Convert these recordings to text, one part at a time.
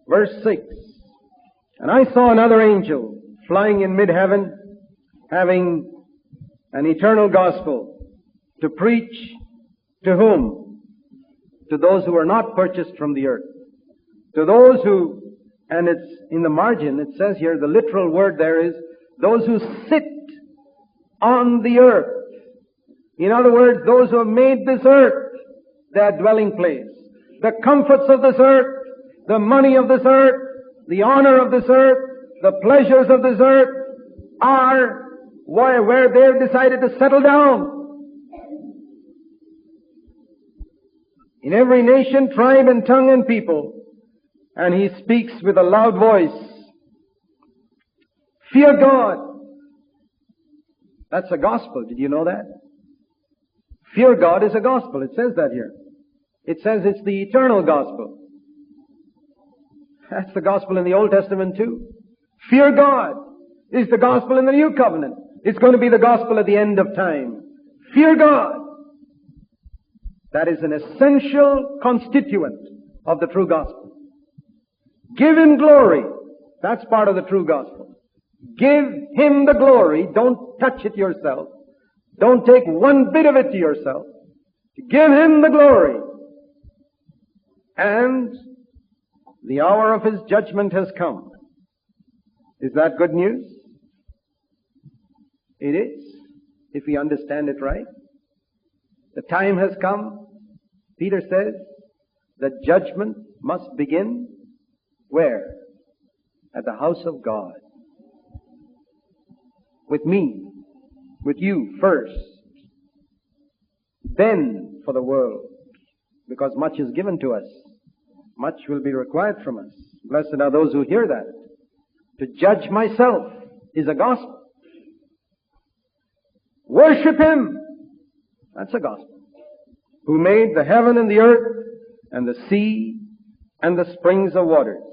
Verse 6. And I saw another angel flying in mid-heaven, having an eternal gospel to preach to whom? To those who are not purchased from the earth. To those who, and it's in the margin, it says here, the literal word there is, those who sit on the earth. In other words, those who have made this earth their dwelling place. The comforts of this earth, the money of this earth, the honor of this earth, the pleasures of this earth are where they've decided to settle down. In every nation, tribe, and tongue and people. And he speaks with a loud voice. Fear God. That's a gospel. Did you know that? Fear God is a gospel. It says that here. It says it's the eternal gospel. That's the gospel in the Old Testament too. Fear God is the gospel in the New Covenant. It's going to be the gospel at the end of time. Fear God. That is an essential constituent of the true gospel. Give Him glory. That's part of the true gospel. Give Him the glory. Don't touch it yourself. Don't take one bit of it to yourself. Give Him the glory. And the hour of His judgment has come. Is that good news? It is, if we understand it right. The time has come. Peter says that judgment must begin where? At the house of God. With me, with you first. Then for the world. Because much is given to us. Much will be required from us. Blessed are those who hear that. To judge myself is a gospel. Worship Him. That's a gospel. Who made the heaven and the earth and the sea and the springs of waters.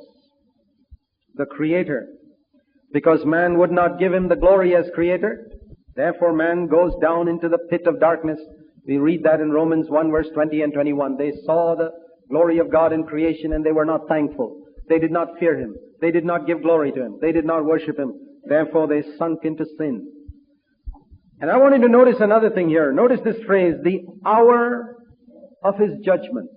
The Creator. Because man would not give Him the glory as Creator, therefore man goes down into the pit of darkness. We read that in Romans 1 verse 20 and 21. They saw the glory of God in creation and they were not thankful. They did not fear Him. They did not give glory to Him. They did not worship Him. Therefore they sunk into sin. And I want you to notice another thing here. Notice this phrase, the hour of His judgment.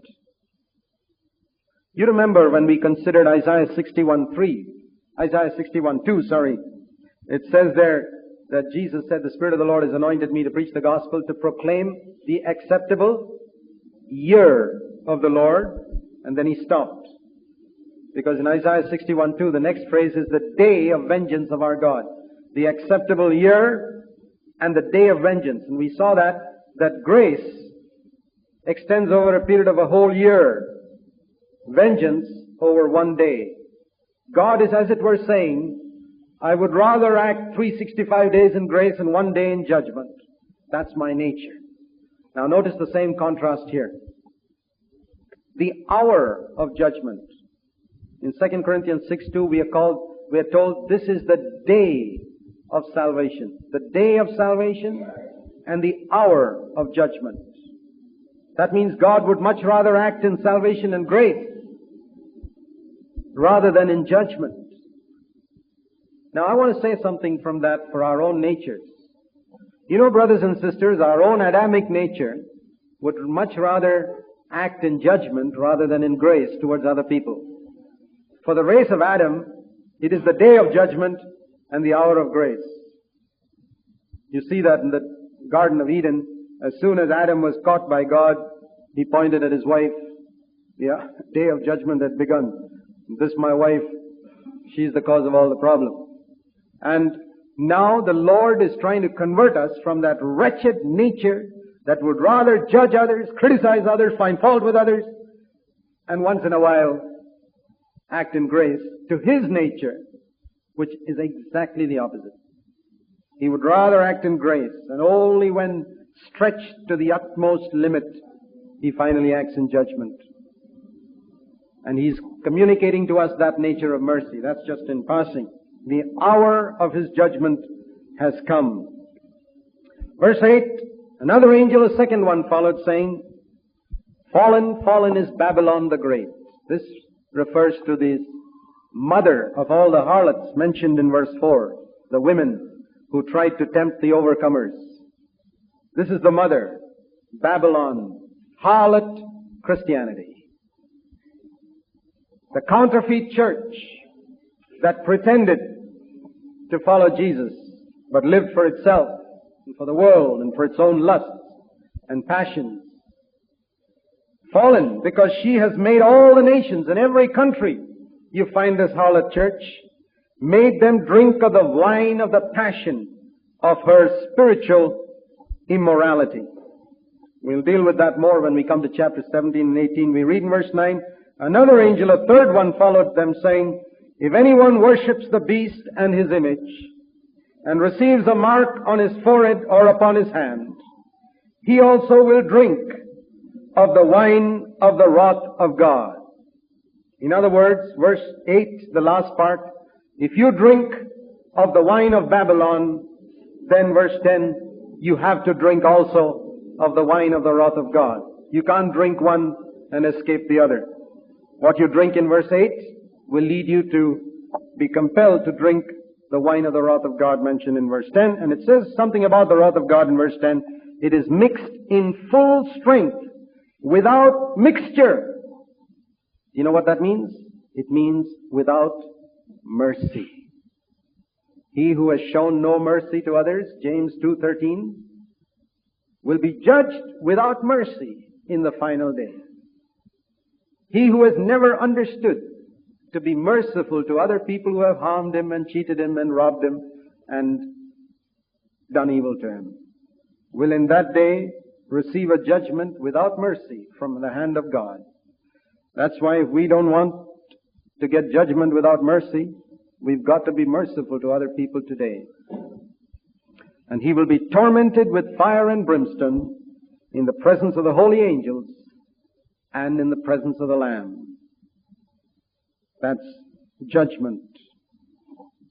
You remember when we considered Isaiah 61:2, it says there that Jesus said, the Spirit of the Lord has anointed me to preach the gospel, to proclaim the acceptable year of the Lord. And then He stopped. Because in Isaiah 61:2, the next phrase is the day of vengeance of our God. The acceptable year and the day of vengeance. And we saw that grace extends over a period of a whole year. Vengeance over one day. God is, as it were, saying, I would rather act 365 days in grace and one day in judgment. That's my nature. Now notice the same contrast here. The hour of judgment. In 2 Corinthians 6:2 we are told this is the day of salvation. The day of salvation and the hour of judgment. That means God would much rather act in salvation and grace rather than in judgment. Now I want to say something from that for our own natures. You know, brothers and sisters, our own Adamic nature would much rather act in judgment rather than in grace towards other people. For the race of Adam, it is the day of judgment and the hour of grace. You see that in the Garden of Eden. As soon as Adam was caught by God, he pointed at his wife. The day of judgment had begun. This, my wife, she's the cause of all the problem. And now the Lord is trying to convert us from that wretched nature that would rather judge others, criticize others, find fault with others, and once in a while act in grace, to His nature, which is exactly the opposite. He would rather act in grace, and only when stretched to the utmost limit, He finally acts in judgment. And He's communicating to us that nature of mercy. That's just in passing. The hour of His judgment has come. Verse 8, another angel, a second one, followed, saying, Fallen, fallen is Babylon the Great. This refers to the mother of all the harlots mentioned in verse 4, the women who tried to tempt the overcomers. This is the mother, Babylon, harlot Christianity. The counterfeit church that pretended to follow Jesus, but lived for itself and for the world and for its own lusts and passions. Fallen because she has made all the nations in every country, you find this harlot church, made them drink of the wine of the passion of her spiritual immorality. We'll deal with that more when we come to chapter 17 and 18. We read in verse 9, another angel, a third one, followed them, saying, if anyone worships the beast and his image, and receives a mark on his forehead or upon his hand, he also will drink of the wine of the wrath of God. In other words, verse 8, the last part, if you drink of the wine of Babylon, then verse 10, you have to drink also of the wine of the wrath of God. You can't drink one and escape the other. What you drink in verse 8 will lead you to be compelled to drink the wine of the wrath of God mentioned in verse 10. And it says something about the wrath of God in verse 10. It is mixed in full strength, without mixture. You know what that means? It means without mercy. He who has shown no mercy to others, James 2:13, will be judged without mercy in the final day. He who has never understood to be merciful to other people who have harmed him and cheated him and robbed him and done evil to him will in that day receive a judgment without mercy from the hand of God. That's why if we don't want to get judgment without mercy, we've got to be merciful to other people today. And he will be tormented with fire and brimstone in the presence of the holy angels and in the presence of the Lamb. That's judgment.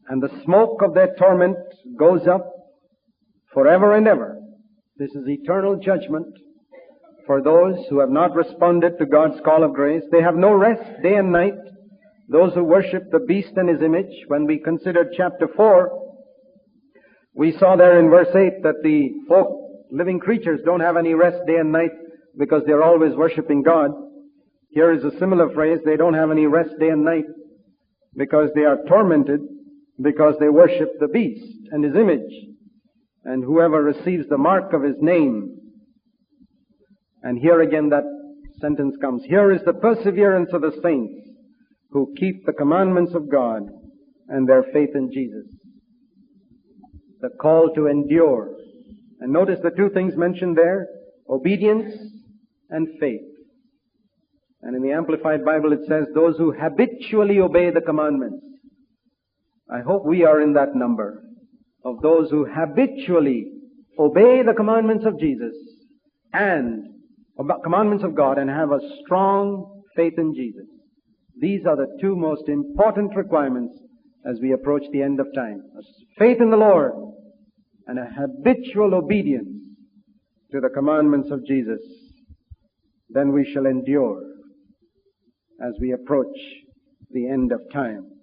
And the smoke of their torment goes up forever and ever. This is eternal judgment for those who have not responded to God's call of grace. They have no rest day and night. Those who worship the beast and his image. When we considered chapter 4, we saw there in verse 8 that the living creatures don't have any rest day and night because they're always worshiping God. Here is a similar phrase, they don't have any rest day and night because they are tormented because they worship the beast and his image. And whoever receives the mark of his name. And here again that sentence comes. Here is the perseverance of the saints who keep the commandments of God and their faith in Jesus. The call to endure. And notice the two things mentioned there, obedience and faith. And in the Amplified Bible it says, those who habitually obey the commandments. I hope we are in that number of those who habitually obey the commandments of Jesus and commandments of God and have a strong faith in Jesus. These are the two most important requirements as we approach the end of time. Faith in the Lord and a habitual obedience to the commandments of Jesus. Then we shall endure as we approach the end of time.